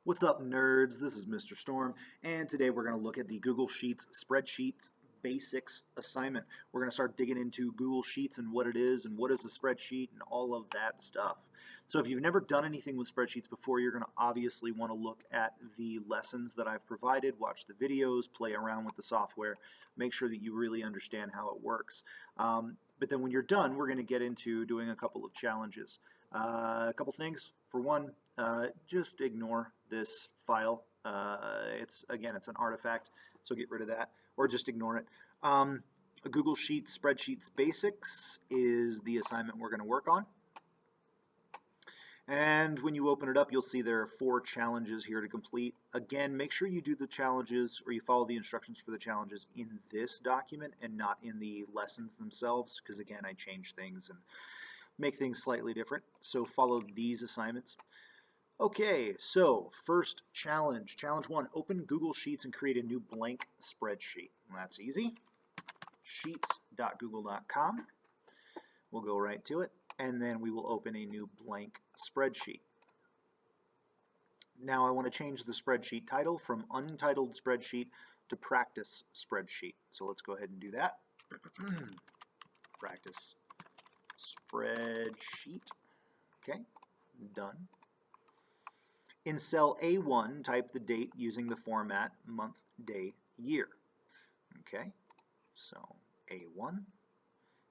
What's up, nerds? This is Mr. Storm, and today we're going to look at the Google Sheets Spreadsheets Basics assignment. We're going to start digging into Google Sheets and what it is and what is a spreadsheet and all of that stuff. So if you've never done anything with spreadsheets before, you're going to obviously want to look at the lessons that I've provided, watch the videos, play around with the software, make sure that you really understand how it works. But then when you're done, we're going to get into doing a couple of challenges. A couple things. For one, just ignore this file. It's an artifact, so get rid of that, or just ignore it. Google Sheets Spreadsheets Basics is the assignment we're going to work on. And when you open it up, you'll see there are 4 challenges here to complete. Again, make sure you do the challenges or you follow the instructions for the challenges in this document and not in the lessons themselves, because again, I change things and make things slightly different. So follow these assignments. Okay, so first challenge. Challenge 1, open Google Sheets and create a new blank spreadsheet. And that's easy. Sheets.google.com. We'll go right to it, and then we will open a new blank spreadsheet. Now I want to change the spreadsheet title from Untitled Spreadsheet to Practice Spreadsheet. So let's go ahead and do that. Practice Spreadsheet. Okay, done. In cell A1, type the date using the format month, day, year. Okay, so A1,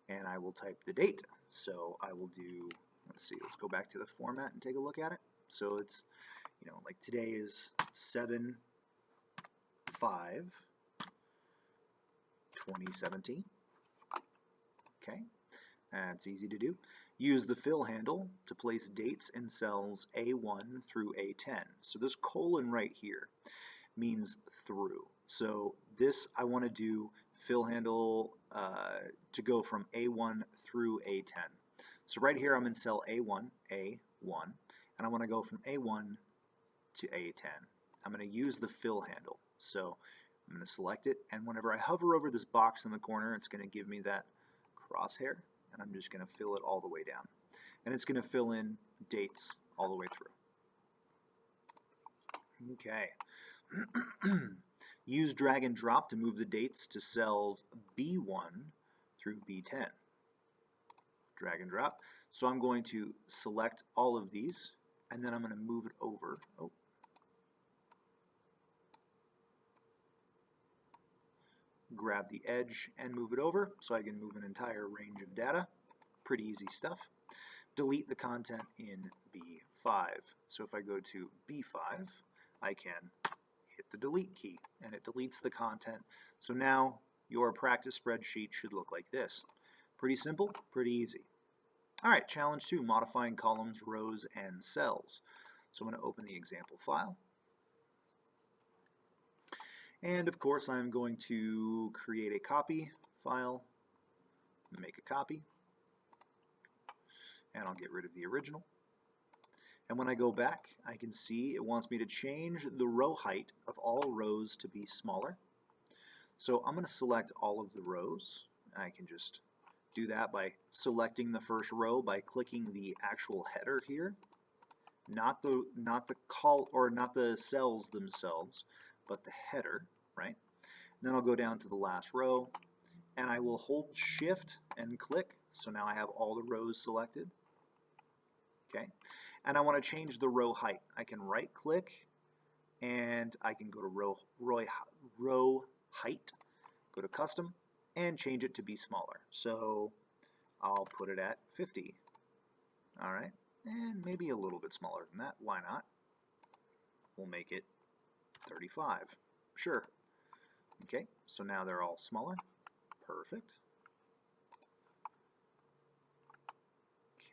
and I will type the date. So I will do, let's go back to the format and take a look at it. So it's, like today is 7/5/2017. Okay, that's easy to do. Use the fill handle to place dates in cells A1 through A10. So this colon right here means through. So this, I want to do fill handle to go from A1 through A10. So right here I'm in cell A1, and I want to go from A1 to A10. I'm going to use the fill handle. So I'm going to select it, and whenever I hover over this box in the corner, it's going to give me that crosshair, and I'm just going to fill it all the way down. And it's going to fill in dates all the way through. Okay. Use drag and drop to move the dates to cells B1 through B10. Drag and drop. So I'm going to select all of these, and then I'm going to move it over. Grab the edge and move it over so I can move an entire range of data. Pretty easy stuff. Delete the content in B5. So if I go to B5, I can hit the delete key and it deletes the content. So now your practice spreadsheet should look like this. Pretty simple, pretty easy. All right, challenge 2, modifying columns, rows, and cells. So I'm going to open the example file. And of course, I'm going to create a copy file, make a copy, and I'll get rid of the original. And when I go back, I can see it wants me to change the row height of all rows to be smaller. So I'm going to select all of the rows. I can just do that by selecting the first row by clicking the actual header here, not the cells themselves, but the header, right? And then I'll go down to the last row, and I will hold Shift and click. So now I have all the rows selected. Okay, and I want to change the row height. I can right click and I can go to row height, go to custom, and change it to be smaller. So I'll put it at 50. All right, and maybe a little bit smaller than that. Why not? We'll make it 35. Sure. Okay, so now they're all smaller. Perfect.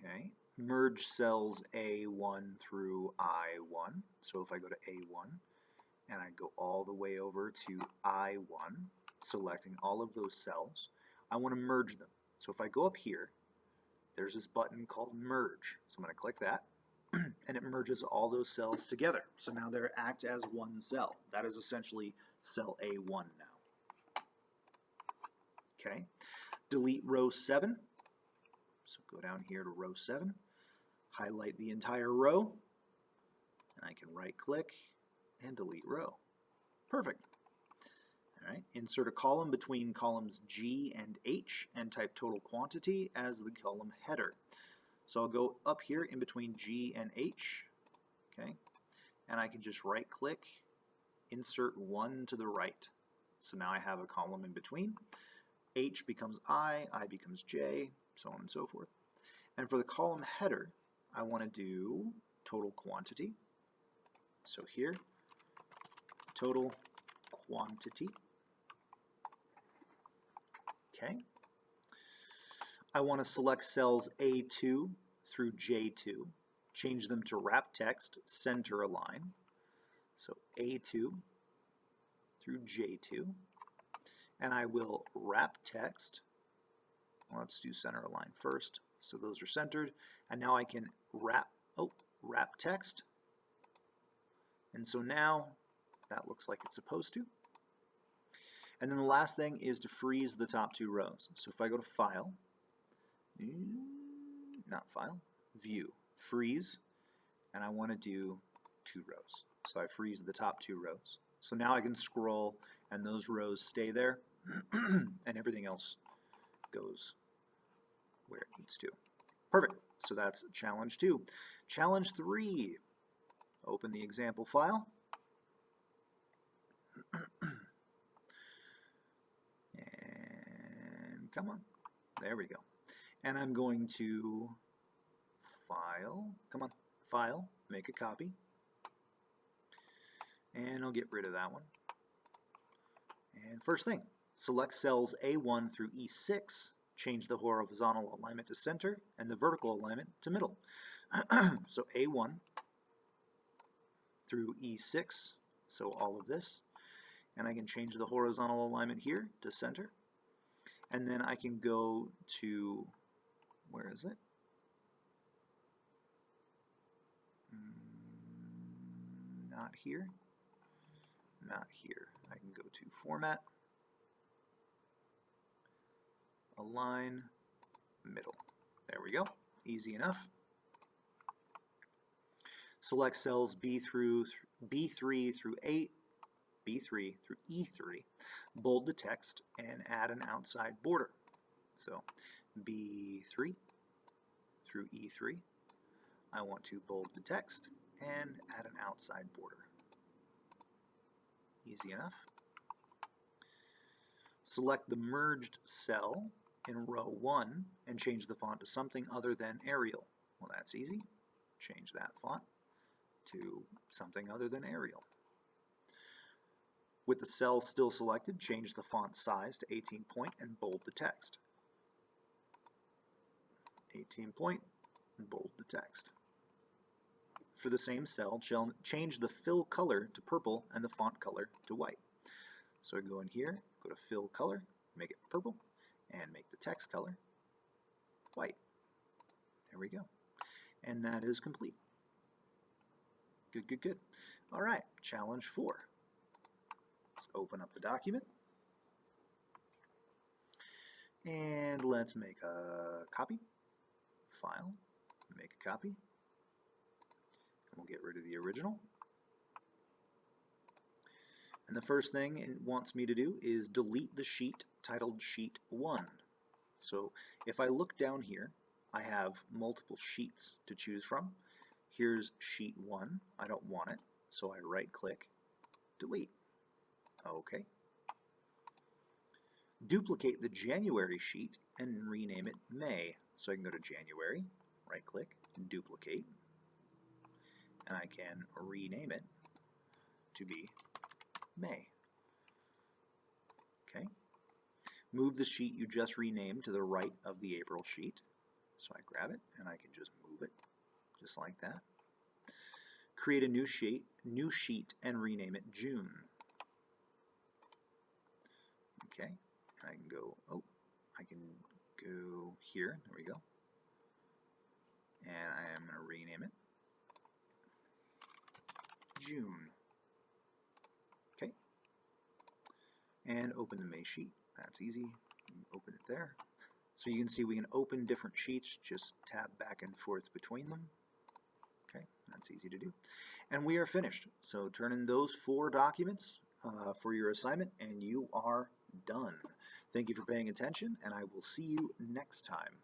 Okay. Merge cells A1 through I1. So if I go to A1 and I go all the way over to I1, selecting all of those cells, I want to merge them. So if I go up here, there's this button called Merge. So I'm going to click that, and it merges all those cells together. So now they act as one cell. That is essentially cell A1 now. Okay. Delete row 7. So go down here to row 7. Highlight the entire row, And I can right click and delete row. Perfect. All right, insert a column between columns G and H and type total quantity as the column header. So I'll go up here in between G and H, okay, and I can just right click, insert one to the right. So now I have a column in between. H becomes I becomes J, so on and so forth. And for the column header, I want to do total quantity. So here, total quantity. Okay. I want to select cells A2 through J2, change them to wrap text, center align. So A2 through J2, and I will wrap text. Let's do center align first. So those are centered, and now I can wrap text. And so now that looks like it's supposed to. And then the last thing is to freeze the top two rows. So if I go to File, not File, View, Freeze, and I want to do 2 rows. So I freeze the top 2 rows. So now I can scroll and those rows stay there and everything else goes where it needs to. Perfect. So that's challenge 2. Challenge 3. Open the example file. And come on. There we go. And I'm going to File, make a copy. And I'll get rid of that one. And first thing, select cells A1 through E6, change the horizontal alignment to center and the vertical alignment to middle. So A1 through E6, so all of this. And I can change the horizontal alignment here to center. And then I can go to, where is it? Not here. Not here. I can go to Format, Align, Middle. There we go. Easy enough. Select cells B3 through 8, B3 through E3, bold the text, and add an outside border. So B3 through E3, I want to bold the text and add an outside border. Easy enough. Select the merged cell in row 1 and change the font to something other than Arial. Well, that's easy. Change that font to something other than Arial. With the cell still selected, change the font size to 18 point and bold the text. 18 point and bold the text. For the same cell, change the fill color to purple and the font color to white. So I go in here, go to fill color, make it purple, and make the text color white. There we go. And that is complete. Good, good, good. All right, challenge 4. Let's open up the document. And let's make a copy. File, make a copy. And we'll get rid of the original. And the first thing it wants me to do is delete the sheet titled Sheet 1. So if I look down here, I have multiple sheets to choose from. Here's Sheet 1. I don't want it, so I right-click, delete. Okay. Duplicate the January sheet and rename it May. So I can go to January, right-click, duplicate, and I can rename it to be May. Okay. Move the sheet you just renamed to the right of the April sheet. So I grab it and I can just move it just like that. Create a new sheet and rename it June. Okay. And I can go, I can go here. There we go. And I am going to rename it June. Okay. And open the May sheet. That's easy. Open it there. So you can see we can open different sheets, just tab back and forth between them. Okay, That's easy to do. And we are finished. So turn in those 4 documents for your assignment, and you are done. Thank you for paying attention, and I will see you next time.